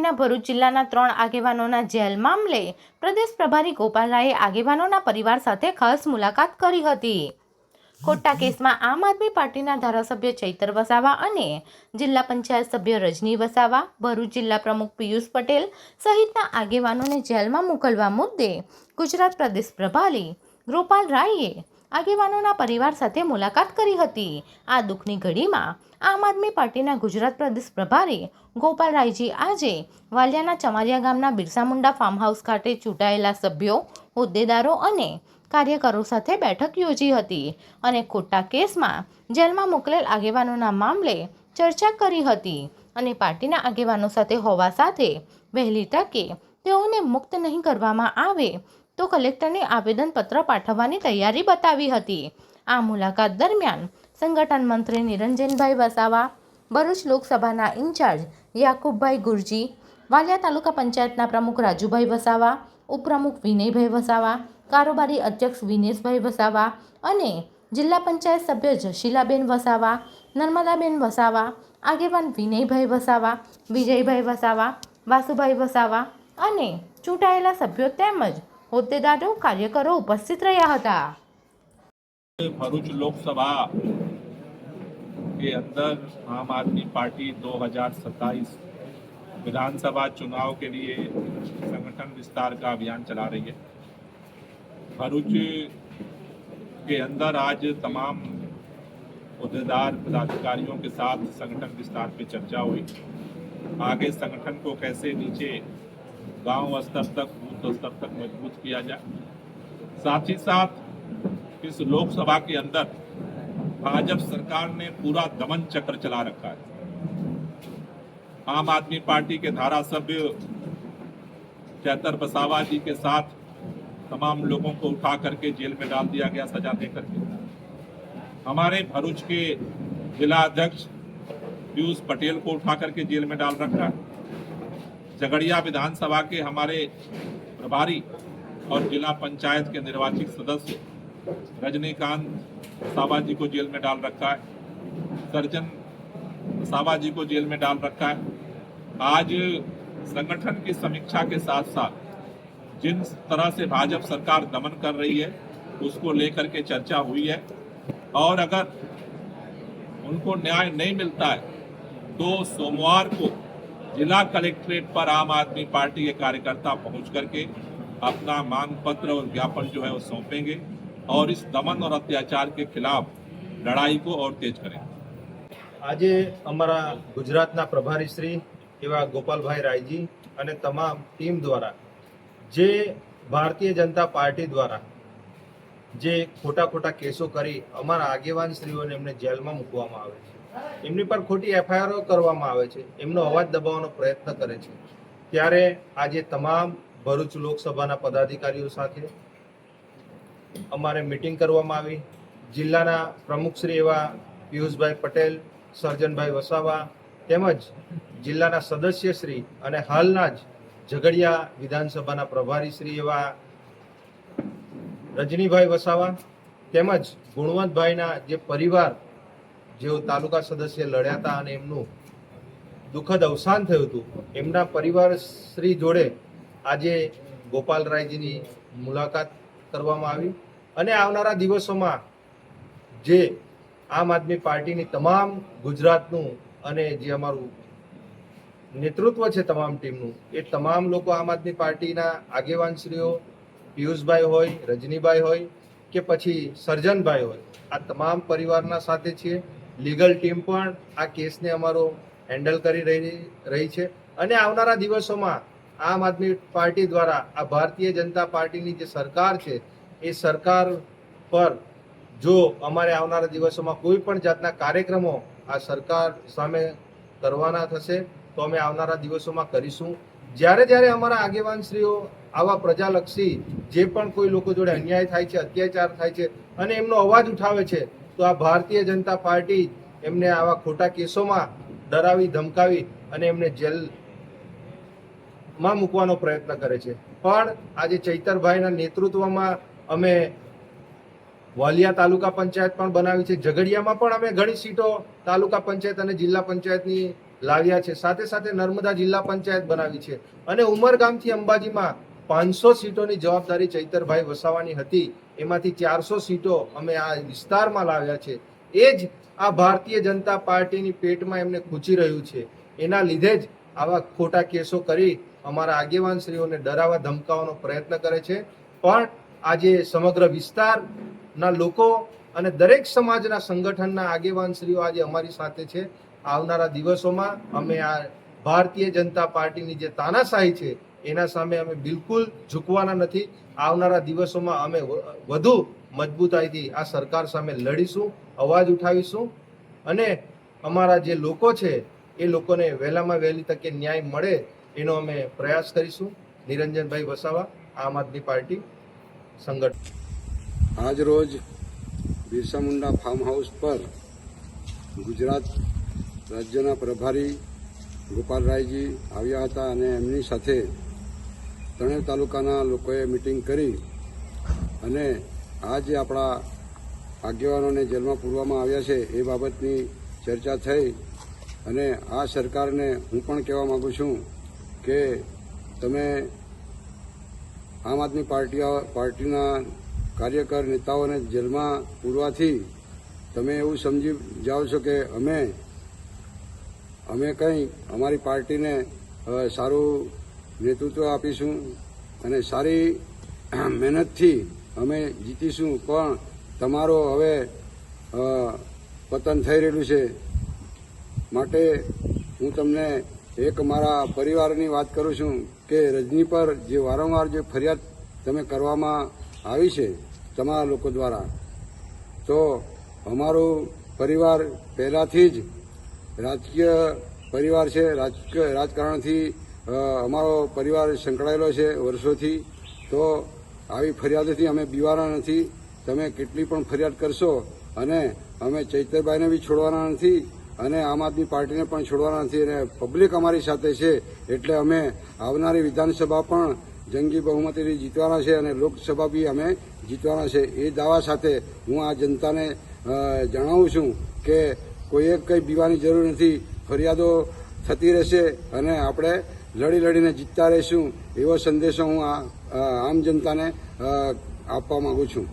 પાર્ટીના ભરૂચ જિલ્લાના 3 આગેવાનોના જેલ મામલે પ્રદેશ પ્રભારી ગોપાલ રાયે આગેવાનોના પરિવાર સાથે ખાસ મુલાકાત કરી હતી। ખોટા કેસમાં આમ આદમી પાર્ટીના ધારાસભ્ય ચૈતર વસાવા અને જિલ્લા પંચાયત સભ્ય રજની વસાવા, ભરૂચ જિલ્લા પ્રમુખ પિયુષ પટેલ સહિતના આગેવાનોને જેલમાં મોકલવા મુદ્દે ગુજરાત પ્રદેશ પ્રભારી ગોપાલ રાયે આગેવાનોના પરિવાર સાથે મુલાકાત કરી હતી। આ દુઃખની ઘડીમાં આમ આદમી પાર્ટીના ગુજરાત પ્રદેશ પ્રભારી ગોપાલ રાયજી આજે વાલિયાના ચમારિયા ગામના બિરસા મુંડા ફાર્મ હાઉસ ખાતે ચૂંટાયેલા સભ્યો, હોદ્દેદારો અને કાર્યકરો સાથે બેઠક યોજી હતી અને ખોટા કેસમાં જેલમાં મોકલેલ આગેવાનોના મામલે ચર્ચા કરી હતી અને પાર્ટીના આગેવાનો સાથે હોવા સાથે વહેલી તકે તેઓને મુક્ત નહીં કરવામાં આવે તો કલેક્ટરને આવેદનપત્ર પાઠવવાની તૈયારી બતાવી હતી। આ મુલાકાત દરમિયાન સંગઠન મંત્રી નિરંજનભાઈ વસાવા, ભરૂચ લોકસભાના ઇન્ચાર્જ યાકુબભાઈ ગુરજી, વાલિયા તાલુકા પંચાયતના પ્રમુખ રાજુભાઈ વસાવા, ઉપપ્રમુખ વિનયભાઈ વસાવા, કારોબારી અધ્યક્ષ વિનેશભાઈ વસાવા અને જિલ્લા પંચાયત સભ્ય જશીલાબેન વસાવા, નર્મદાબેન વસાવા, આગેવાન વિનયભાઈ વસાવા, વિજયભાઈ વસાવા, વાસુભાઈ વસાવા અને ચૂંટાયેલા સભ્યો તેમજ હોદ્દેદારો, કાર્યકરો ઉપસ્થિત રહ્યા હતા। भरूच लोकसभा के अंदर आम आदमी पार्टी 2027 विधानसभा चुनाव के लिए संगठन विस्तार का अभियान चला रही है। भरूच के अंदर आज तमाम अहदेदार पदाधिकारियों के साथ संगठन विस्तार पे चर्चा हुई। आगे संगठन को कैसे नीचे गांव स्तर तक, बूथ स्तर तक मजबूत किया जाए। साथ ही साथ इस लोकसभा के अंदर भाजपा सरकार ने पूरा दमन चक्र चला रखा है। आम आदमी पार्टी के धारासभ्य चैतर वसावा जी के साथ तमाम लोगों को उठा करके जेल में डाल दिया गया, सजा दे करके। हमारे भरूच के जिला अध्यक्ष पीयूष पटेल को उठा करके जेल में डाल रखा है। झगड़िया विधानसभा के हमारे प्रभारी और जिला पंचायत के निर्वाचित सदस्य रजनीकांत सावा जी को जेल में डाल रखा है। सर्जन सावा जी को जेल में डाल रखा है। आज संगठन की समीक्षा के साथ साथ जिन तरह से भाजपा सरकार दमन कर रही है उसको लेकर के चर्चा हुई है और अगर उनको न्याय नहीं मिलता है तो सोमवार को जिला कलेक्ट्रेट पर आम आदमी पार्टी के कार्यकर्ता पहुंच करके अपना मांग पत्र और ज्ञापन जो है वो सौंपेंगे और इस दमन और अत्याचार के खिलाफ लड़ाई को और तेज करेंगे। आज अमरा गुजरातना प्रभारी श्री एवं गोपाल भाई रायजी अने तमाम टीम द्वारा जे भारतीय जनता पार्टी द्वारा जे खोटा खोटा केसों करी अमरा आगेवान श्रीओने एमने जेलमां मूकवामां आवे छे, एमनी पर खोटी एफआईआर करवामां आवे छे, एमनो अवाज दबावવાનો प्रयत्न करे छे। त्यारे आजे तमाम भरूच लोकसभाना पदाधिकारीओ साथे अमारे मीटिंग करवामां आवी। जिल्लाना प्रमुख श्री एवा पीयूषभाई पटेल, सर्जनभाई वसावा તેમજ જિલ્લાના સદસ્યશ્રી અને હાલના જ ઝઘડિયા વિધાનસભાના પ્રભારી શ્રી એવા રજનીભાઈ વસાવા તેમજ ગુણવંતભાઈના જે પરિવાર જેઓ તાલુકા સદસ્ય લડ્યા હતા અને એમનું દુઃખદ અવસાન થયું હતું, એમના પરિવાર શ્રી જોડે આજે ગોપાલ રાયજીની મુલાકાત કરવામાં આવી અને આવનારા દિવસોમાં જે આમ આદમી પાર્ટીની તમામ ગુજરાતનું અને જે અમારું નેતૃત્વ છે તમામ ટીમનું, એ તમામ લોકો આમ આદમી પાર્ટીના આગેવાનશ્રીઓ પિયુષભાઈ હોય, રજનીભાઈ હોય કે પછી સર્જનભાઈ હોય, આ તમામ પરિવારના સાથે છીએ। લીગલ ટીમ પણ આ કેસને અમારો હેન્ડલ કરી રહી છે અને આવનારા દિવસોમાં આમ આદમી પાર્ટી દ્વારા આ ભારતીય જનતા પાર્ટીની જે સરકાર છે એ સરકાર પર જો અમારે આવનારા દિવસોમાં કોઈ પણ જાતના કાર્યક્રમો આ સરકાર સામે કરવાના થશે તો અમે આવનારા દિવસોમાં કરીશું। જ્યારે જ્યારે અમારા આગેવાનશ્રીઓ આવા પ્રજાલક્ષી જે પણ કોઈ લોકો જોડે અન્યાય થાય છે, અત્યાચાર થાય છે અને એમનો અવાજ ઉઠાવે છે તો આ ભારતીય જનતા પાર્ટી એમને આવા ખોટા કેસોમાં ડરાવી ધમકાવી અને એમને જેલમાં મૂકવાનો પ્રયત્ન કરે છે। પણ આજે ચૈતરભાઈના નેતૃત્વમાં અમે વાલિયા તાલુકા પંચાયત પણ બનાવી છે। ઝઘડિયામાં પણ અમે ઘણી સીટો તાલુકા પંચાયત અને જિલ્લા પંચાયતની લાવ્યા છે. સાથે સાથે નર્મદા જિલ્લા પંચાયત બનાવી છે અને ઉમરગામથી અંબાજીમાં 500 સીટોની જવાબદારી ચૈતરભાઈ વસાવાની હતી. એમાંથી 400 સીટો અમે આ વિસ્તારમાં લાવ્યા છે. એ જ આ ભારતીય જનતા પાર્ટીની પેટમાં એમને ખૂંચી રહ્યું છે. એના લીધે જ આવા ખોટા કેસો કરી અમારા આગેવાનશ્રીઓને ડરાવવા ધમકાવવાનો પ્રયત્ન કરે છે. પણ આજે સમગ્ર વિસ્તારના લોકો અને દરેક સમાજના સંગઠનના આગેવાનશ્રીઓ આજે અમારી સાથે છે. આવનારા દિવસોમાં અમે આ ભારતીય જનતા પાર્ટીની જે તાનાશાહી છે એના સામે અમે બિલકુલ ઝૂકવાના નથી. આવનારા દિવસોમાં અમે વધુ મજબૂતાઈથી આ સરકાર સામે લડીશું, અવાજ ઉઠાવીશું અને અમારા જે લોકો છે એ લોકોને વહેલામાં વહેલી તકે ન્યાય મળે એનો અમે પ્રયાસ કરીશું. નિરંજનભાઈ વસાવા, આમ આદમી પાર્ટી સંગઠન. આજ રોજ બિરસા મુંડા ફાર્મ હાઉસ પર ગુજરાત રાજ્યના પ્રભારી ગોપાલરાયજી આવ્યા હતા અને એમની સાથે ત્રણેય તાલુકાના લોકોએ મિટિંગ કરી અને આ જે આપણા આગેવાનોને જેલમાં પૂરવામાં આવ્યા છે એ બાબતની ચર્ચા થઈ. અને આ સરકારને હું પણ કહેવા માગું છું કે તમે આમ આદમી પાર્ટીના કાર્યકર નેતાઓને જેલમાં પૂરવાથી તમે એવું સમજી જાઓ છો કે અમે કંઈ અમારી પાર્ટીને સારું નેતૃત્વ આપીશું અને સારી મહેનતથી અમે જીતીશું. પણ તમારો હવે પતન થઈ રહેલું છે. માટે હું તમને એક મારા પરિવારની વાત કરું છું કે રજની પર જે વારંવાર જે ફરિયાદ તમે કરવામાં આવી છે તમારા લોકો દ્વારા, તો અમારું પરિવાર પહેલાંથી જ રાજકીય પરિવાર છે. રાજકારણથી અમારો પરિવાર સંકળાયેલો છે વર્ષોથી. તો આવી ફરિયાદોથી અમે બીવાના નથી. તમે કેટલી પણ ફરિયાદ કરશો અને અમે ચૈતરભાઈને બી છોડવાના નથી અને આમ આદમી પાર્ટીને પણ છોડવાના નથી. અને પબ્લિક અમારી સાથે છે એટલે અમે આવનારી વિધાનસભા પણ જંગી બહુમતીથી જીતવાના છે અને લોકસભા બી અમે જીતવાના છે. એ દાવા સાથે હું આ જનતાને જણાવું છું કે કોઈએ કંઈ બીવાની જરૂર નથી. ફરિયાદો થતી રહેશે અને આપણે લડીને જીતતા રહીશું એવો સંદેશો હું આમ જનતાને આપવા માંગુ છું.